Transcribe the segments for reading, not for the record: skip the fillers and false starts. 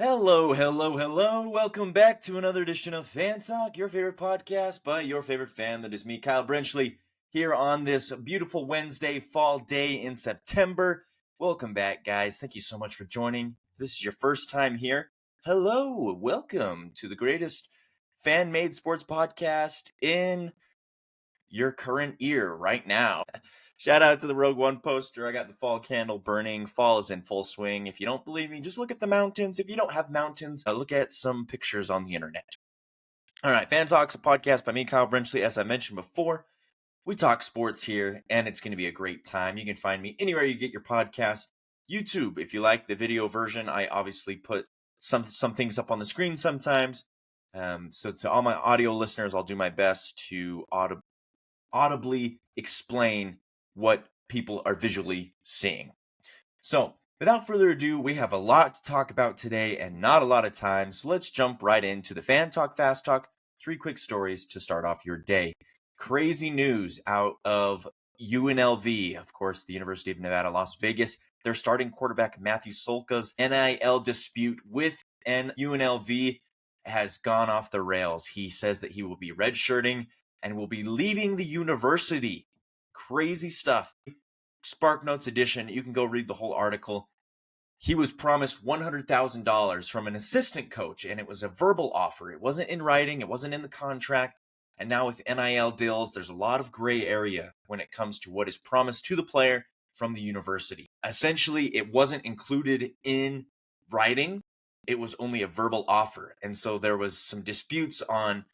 Hello, hello, hello. Welcome back to another edition of Fan Talk, your favorite podcast by your favorite fan. That is me, Kyle Brenchley, here on this beautiful Wednesday fall day in September. Welcome back, guys. Thank you so much for joining. If this is your first time here, hello. Welcome to the greatest fan-made sports podcast in your current ear right now. Shout out to the Rogue One poster. I got the fall candle burning. Fall is in full swing. If you don't believe me, just look at the mountains. If you don't have mountains, look at some pictures on the internet. All right, Fan Talk's a podcast by me, Kyle Brenchley. As I mentioned before, we talk sports here, and it's going to be a great time. You can find me anywhere you get your podcast. YouTube, if you like the video version, I obviously put some things up on the screen sometimes. So to all my audio listeners, I'll do my best to audibly explain what people are visually seeing. So, without further ado, we have a lot to talk about today and not a lot of time, so let's jump right into the Fan Talk Fast Talk. 3 quick stories to start off your day. Crazy news out of UNLV, of course, the University of Nevada, Las Vegas. Their starting quarterback, Matthew Solka's NIL dispute with UNLV has gone off the rails. He says that he will be redshirting and will be leaving the university. Crazy stuff. SparkNotes edition. You can go read the whole article. He was promised $100,000 from an assistant coach, and it was a verbal offer. It wasn't in writing. It wasn't in the contract. And now with NIL deals, there's a lot of gray area when it comes to what is promised to the player from the university. Essentially, it wasn't included in writing. It was only a verbal offer. And so there was some disputes on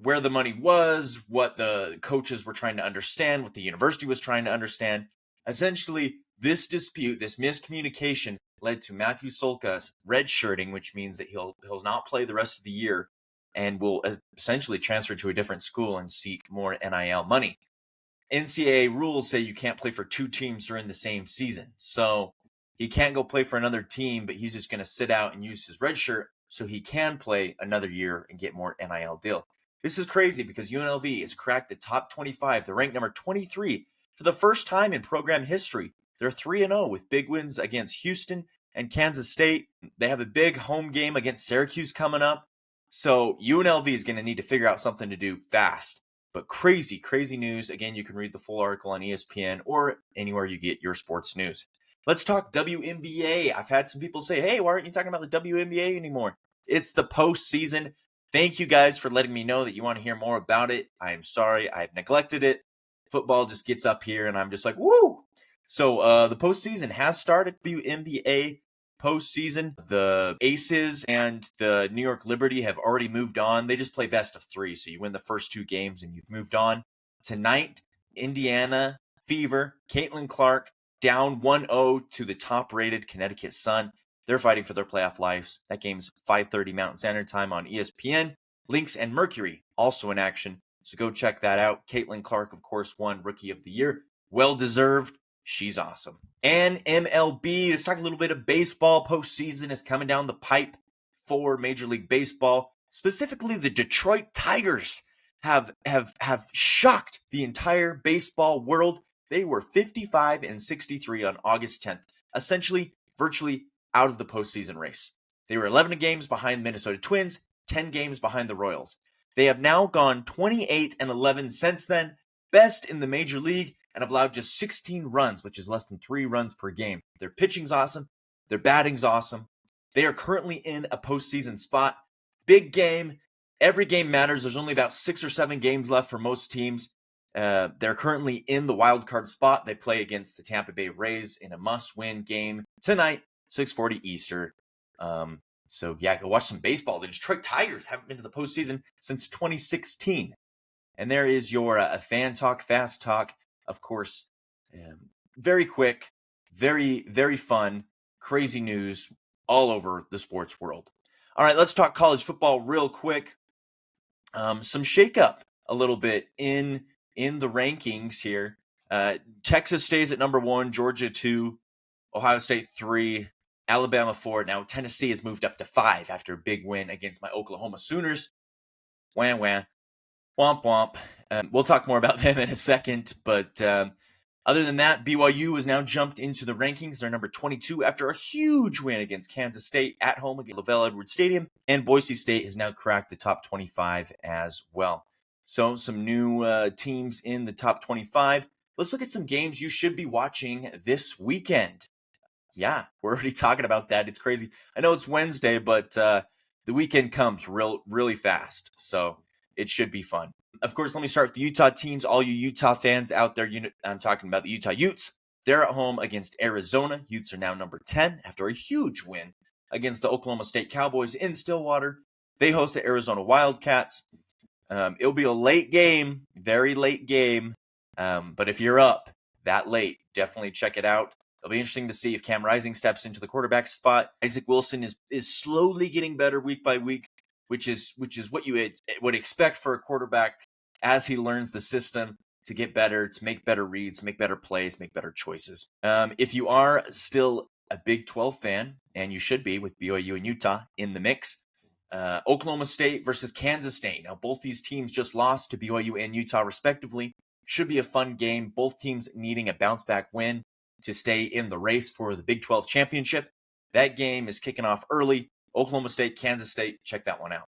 where the money was, what the coaches were trying to understand, what the university was trying to understand. Essentially, this dispute, this miscommunication led to Matthew Solka's redshirting, which means that he'll not play the rest of the year and will essentially transfer to a different school and seek more NIL money. NCAA rules say you can't play for 2 teams during the same season. So he can't go play for another team, but he's just going to sit out and use his red shirt so he can play another year and get more NIL deal. This is crazy because UNLV has cracked the top 25. They're ranked number 23 for the first time in program history. They're 3-0 with big wins against Houston and Kansas State. They have a big home game against Syracuse coming up. So UNLV is going to need to figure out something to do fast. But crazy, crazy news. Again, you can read the full article on ESPN or anywhere you get your sports news. Let's talk WNBA. I've had some people say, hey, why aren't you talking about the WNBA anymore? It's the postseason. Thank you guys for letting me know that you want to hear more about it. I am sorry. I've neglected it. Football just gets up here and I'm just like, woo! So the postseason has started. WNBA postseason. The Aces and the New York Liberty have already moved on. They just play best of 3. So you win the first 2 games and you've moved on. Tonight, Indiana Fever, Caitlin Clark, down 1-0 to the top-rated Connecticut Sun. They're fighting for their playoff lives. That game's 5:30 Mountain Standard Time on ESPN. Lynx and Mercury also in action, so go check that out. Caitlin Clark, of course, won Rookie of the Year. Well-deserved. She's awesome. And MLB, let's talk a little bit of baseball. Postseason is coming down the pipe for Major League Baseball. Specifically, the Detroit Tigers have shocked the entire baseball world. They were 55-63 on August 10th, essentially virtually out of the postseason race. They were 11 games behind the Minnesota Twins, 10 games behind the Royals. They have now gone 28-11 since then, best in the major league, and have allowed just 16 runs, which is less than 3 runs per game. Their pitching's awesome. Their batting's awesome. They are currently in a postseason spot. Big game. Every game matters. There's only about 6 or 7 games left for most teams. They're currently in the wild card spot. They play against the Tampa Bay Rays in a must-win game tonight, 6:40 Eastern. So yeah, go watch some baseball. The Detroit Tigers haven't been to the postseason since 2016. And there is your Fan Talk, Fast Talk. Of course, very quick, very, very fun, crazy news all over the sports world. All right, let's talk college football real quick. Some shakeup a little bit in the rankings here. Texas stays at number 1, Georgia 2, Ohio State 3, Alabama 4. Now Tennessee has moved up to 5 after a big win against my Oklahoma Sooners. Wah, wah. Womp womp. We'll talk more about them in a second, but Other than that, BYU has now jumped into the rankings. They're number 22 after a huge win against Kansas State at home against LaVell Edwards Stadium. And Boise State has now cracked the top 25 as well. So some new teams in the top 25. Let's look at some games you should be watching this weekend. Yeah, we're already talking about that. It's crazy. I know it's Wednesday, but the weekend comes really fast. So it should be fun. Of course, let me start with the Utah teams. All you Utah fans out there, I'm talking about the Utah Utes. They're at home against Arizona. Utes are now number 10 after a huge win against the Oklahoma State Cowboys in Stillwater. They host the Arizona Wildcats. It'll be a late game, very late game. But if you're up that late, definitely check it out. It'll be interesting to see if Cam Rising steps into the quarterback spot. Isaac Wilson is slowly getting better week by week, which is what you would expect for a quarterback as he learns the system to get better, to make better reads, make better plays, make better choices. If you are still a Big 12 fan, and you should be with BYU and Utah in the mix, Oklahoma State versus Kansas State. Now, both these teams just lost to BYU and Utah respectively. Should be a fun game. Both teams needing a bounce-back win to stay in the race for the Big 12 championship. That game is kicking off early. Oklahoma State, Kansas State, check that one out.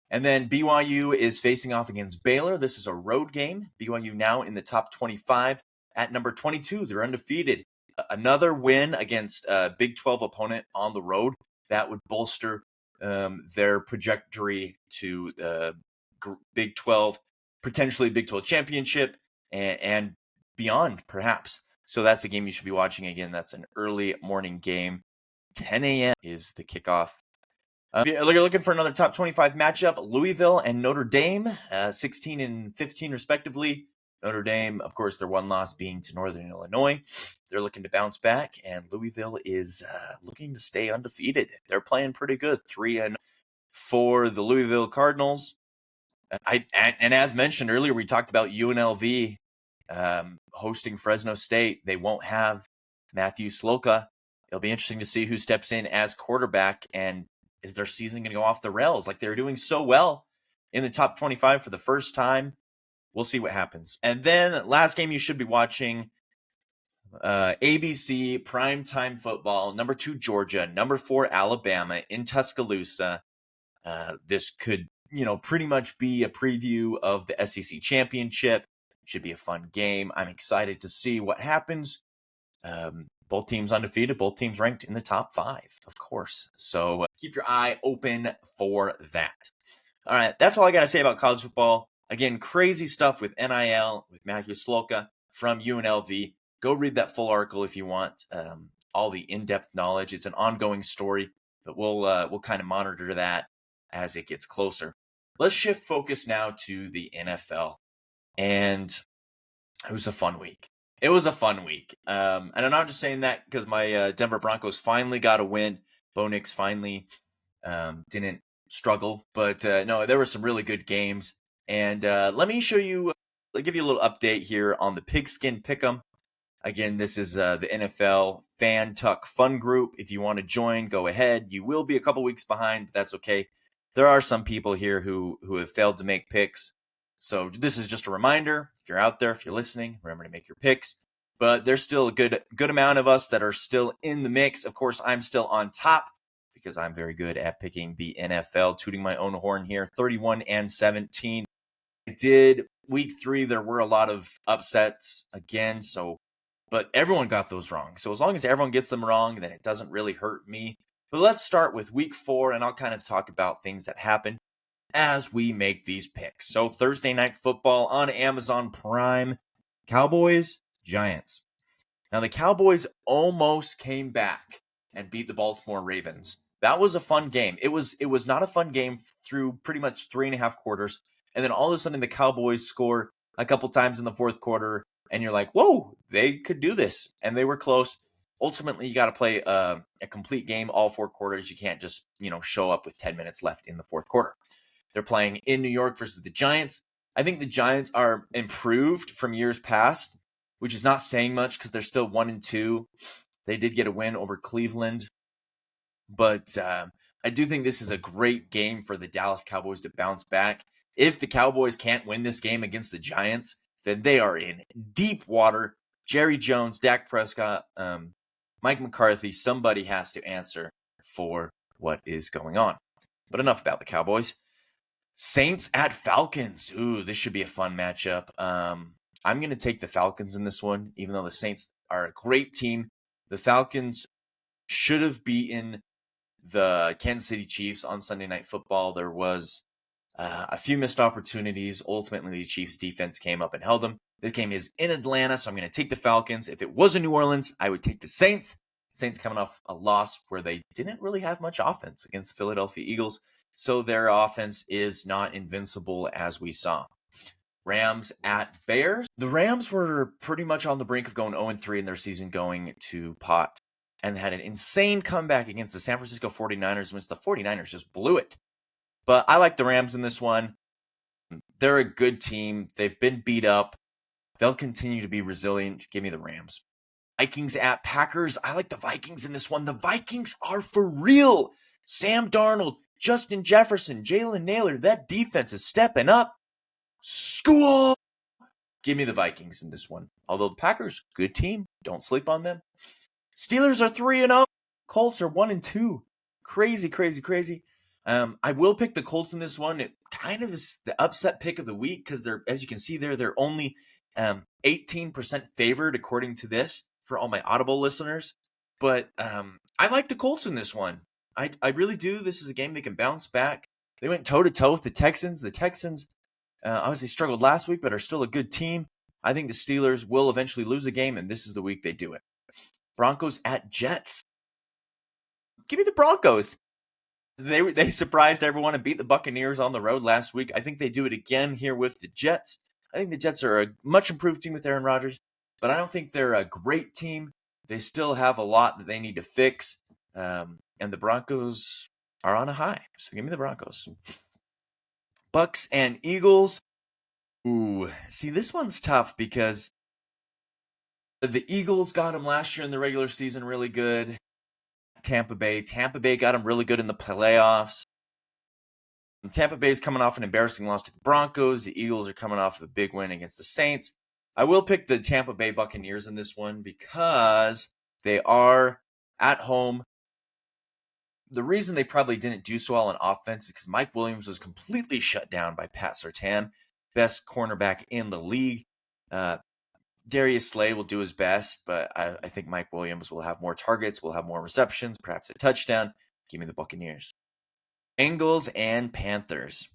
And then BYU is facing off against Baylor. This is a road game. BYU now in the top 25 at number 22. They're undefeated. Another win against a Big 12 opponent on the road. That would bolster their trajectory to the Big 12, potentially Big 12 championship and beyond, perhaps. So that's a game you should be watching. Again, that's an early morning game. 10 a.m. is the kickoff. If you're looking for another top 25 matchup, Louisville and Notre Dame, 16 and 15 respectively. Notre Dame, of course, their one loss being to Northern Illinois. They're looking to bounce back, and Louisville is looking to stay undefeated. They're playing pretty good, 3-0 for the Louisville Cardinals. And as mentioned earlier, we talked about UNLV hosting Fresno State. They won't have Matthew Sloka. It'll be interesting to see who steps in as quarterback, and is their season going to go off the rails? Like, they're doing so well in the top 25 for the first time. We'll see what happens. And then last game you should be watching, ABC primetime football, number 2 Georgia, number 4 Alabama in Tuscaloosa. This could, pretty much be a preview of the SEC championship. Should be a fun game. I'm excited to see what happens. Both teams undefeated, both teams ranked in the top 5, of course. So keep your eye open for that. All right, that's all I got to say about college football. Again, crazy stuff with NIL, with Matthew Sloka from UNLV. Go read that full article if you want all the in-depth knowledge. It's an ongoing story, but we'll kind of monitor that as it gets closer. Let's shift focus now to the NFL. And it was a fun week. It was a fun week. And I'm not just saying that because my Denver Broncos finally got a win. Bo Nix finally didn't struggle. But no, there were some really good games. And let me show you, I'll give you a little update here on the Pigskin Pick'em. Again, this is the NFL Fan Tuck Fun Group. If you want to join, go ahead. You will be a couple weeks behind, but that's okay. There are some people here who have failed to make picks. So this is just a reminder. If you're out there, if you're listening, remember to make your picks. But there's still a good amount of us that are still in the mix. Of course, I'm still on top because I'm very good at picking the NFL, tooting my own horn here, 31-17. I did week 3. There were a lot of upsets again, but everyone got those wrong. So as long as everyone gets them wrong, then it doesn't really hurt me. But let's start with week 4, and I'll kind of talk about things that happened as we make these picks. So Thursday Night Football on Amazon Prime, Cowboys, Giants. Now the Cowboys almost came back and beat the Baltimore Ravens. That was a fun game. It was not a fun game through pretty much 3.5 quarters. And then all of a sudden the Cowboys score a couple times in the fourth quarter. And you're like, whoa, they could do this. And they were close. Ultimately, you got to play a complete game, all 4 quarters. You can't just, show up with 10 minutes left in the fourth quarter. They're playing in New York versus the Giants. I think the Giants are improved from years past, which is not saying much because they're still 1-2. They did get a win over Cleveland. But I do think this is a great game for the Dallas Cowboys to bounce back. If the Cowboys can't win this game against the Giants, then they are in deep water. Jerry Jones, Dak Prescott, Mike McCarthy, somebody has to answer for what is going on. But enough about the Cowboys. Saints at Falcons. Ooh, this should be a fun matchup. I'm going to take the Falcons in this one, even though the Saints are a great team. The Falcons should have beaten the Kansas City Chiefs on Sunday Night Football. There was a few missed opportunities. Ultimately, the Chiefs defense came up and held them. This game is in Atlanta, so I'm going to take the Falcons. If it was in New Orleans, I would take the Saints. Saints coming off a loss where they didn't really have much offense against the Philadelphia Eagles, so their offense is not invincible as we saw. Rams at Bears. The Rams were pretty much on the brink of going 0-3 in their season going to pot and had an insane comeback against the San Francisco 49ers, which the 49ers just blew it. But I like the Rams in this one. They're a good team. They've been beat up. They'll continue to be resilient. Give me the Rams. Vikings at Packers. I like the Vikings in this one. The Vikings are for real. Sam Darnold, Justin Jefferson, Jalen Naylor. That defense is stepping up. School. Give me the Vikings in this one. Although the Packers, good team. Don't sleep on them. Steelers are 3-0. Colts are 1-2. Crazy, crazy, crazy. I will pick the Colts in this one. It kind of is the upset pick of the week because they're, as you can see there, they're only 18% favored according to this for all my Audible listeners. But I like the Colts in this one. I really do. This is a game they can bounce back. They went toe-to-toe with the Texans. The Texans obviously struggled last week, but are still a good team. I think the Steelers will eventually lose a game, and this is the week they do it. Broncos at Jets. Give me the Broncos. They surprised everyone and beat the Buccaneers on the road last week. I think they do it again here with the Jets. I think the Jets are a much improved team with Aaron Rodgers, but I don't think they're a great team. They still have a lot that they need to fix, and the Broncos are on a high. So give me the Broncos. Bucks and Eagles. Ooh, see, this one's tough because the Eagles got them last year in the regular season really good. Tampa Bay got them really good in the playoffs. And Tampa Bay is coming off an embarrassing loss to the Broncos. The Eagles are coming off of a big win against the Saints. I will pick the Tampa Bay Buccaneers in this one because they are at home. The reason they probably didn't do so well on offense is because Mike Williams was completely shut down by Pat Surtain, best cornerback in the league. Darius Slay will do his best, but I think Mike Williams will have more targets, will have more receptions, perhaps a touchdown. Give me the Buccaneers. Bengals and Panthers.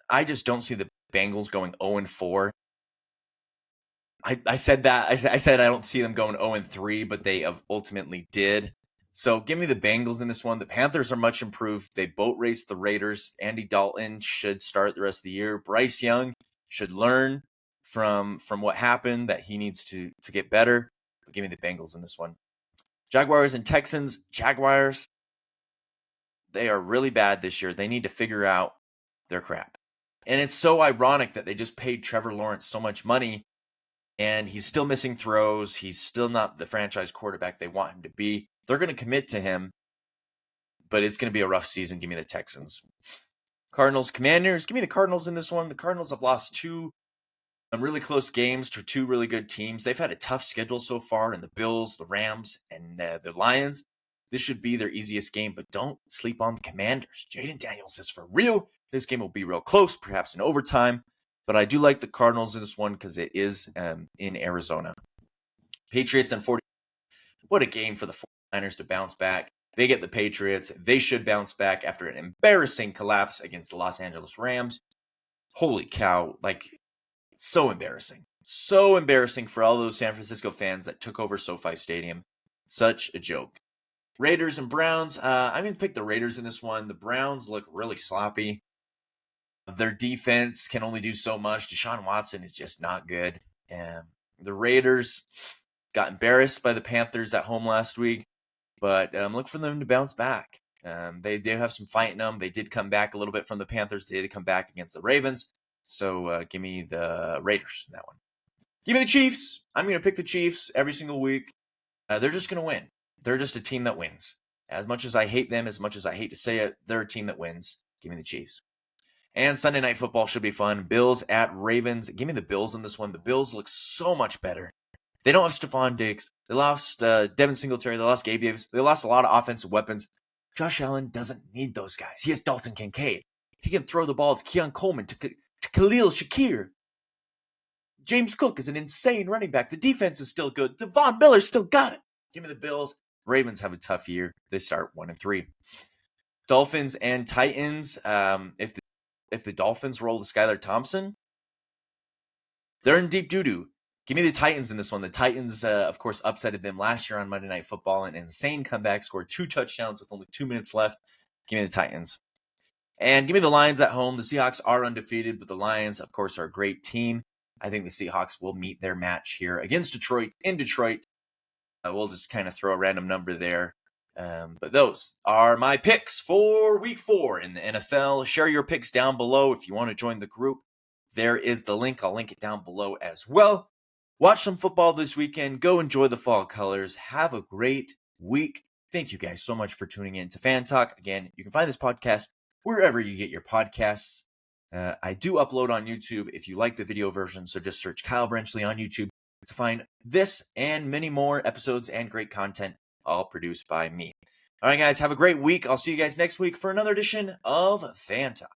I just don't see the Bengals going 0-4. I said that. I said I don't see them going 0-3, but they ultimately did. So give me the Bengals in this one. The Panthers are much improved. They boat raced the Raiders. Andy Dalton should start the rest of the year. Bryce Young should learn from what happened, that he needs to get better. But give me the Bengals in this one. Jaguars and Texans. Jaguars, they are really bad this year. They need to figure out their crap. And it's so ironic that they just paid Trevor Lawrence so much money, and he's still missing throws. He's still not the franchise quarterback they want him to be. They're going to commit to him, but it's going to be a rough season. Give me the Texans. Cardinals, Commanders. Give me the Cardinals in this one. The Cardinals have lost two really close games to two really good teams. They've had a tough schedule so far, and the Bills, the Rams, and the Lions. This should be their easiest game, but don't sleep on the Commanders. Jaden Daniels is for real. This game will be real close, perhaps in overtime, but I do like the Cardinals in this one because it is in Arizona. Patriots and 40. What a game for the 49ers to bounce back. They get the Patriots. They should bounce back after an embarrassing collapse against the Los Angeles Rams. Holy cow. So embarrassing. So embarrassing for all those San Francisco fans that took over SoFi Stadium. Such a joke. Raiders and Browns. I'm going to pick the Raiders in this one. The Browns look really sloppy. Their defense can only do so much. Deshaun Watson is just not good. The Raiders got embarrassed by the Panthers at home last week, but look for them to bounce back. They have some fight in them. They did come back a little bit from the Panthers. They did come back against the Ravens. So give me the Raiders in that one. Give me the Chiefs. I'm going to pick the Chiefs every single week. They're just going to win. They're just a team that wins. As much as I hate them, as much as I hate to say it, they're a team that wins. Give me the Chiefs. And Sunday Night Football should be fun. Bills at Ravens. Give me the Bills in this one. The Bills look so much better. They don't have Stephon Diggs. They lost Devin Singletary. They lost Gabe Davis. They lost a lot of offensive weapons. Josh Allen doesn't need those guys. He has Dalton Kincaid. He can throw the ball to Keon Coleman, to Khalil Shakir. James Cook is an insane running back. The defense is still good. Von Miller still got it. Give me the Bills. Ravens have a tough year. They start 1-3. Dolphins and Titans. If the Dolphins roll to Skylar Thompson, they're in deep doo-doo. Give me the Titans in this one. The Titans, of course, upsetted them last year on Monday Night Football. An insane comeback, scored 2 touchdowns with only 2 minutes left. Give me the Titans. And give me the Lions at home. The Seahawks are undefeated, but the Lions, of course, are a great team. I think the Seahawks will meet their match here against Detroit, in Detroit. We'll just kind of throw a random number there. But those are my picks for Week 4 in the NFL. Share your picks down below if you want to join the group. There is the link. I'll link it down below as well. Watch some football this weekend. Go enjoy the fall colors. Have a great week. Thank you guys so much for tuning in to Fan Talk. Again, you can find this podcast wherever you get your podcasts. I do upload on YouTube if you like the video version, so just search Kyle Brenchley on YouTube to find this and many more episodes and great content, all produced by me. All right, guys, have a great week. I'll see you guys next week for another edition of Fan Talk.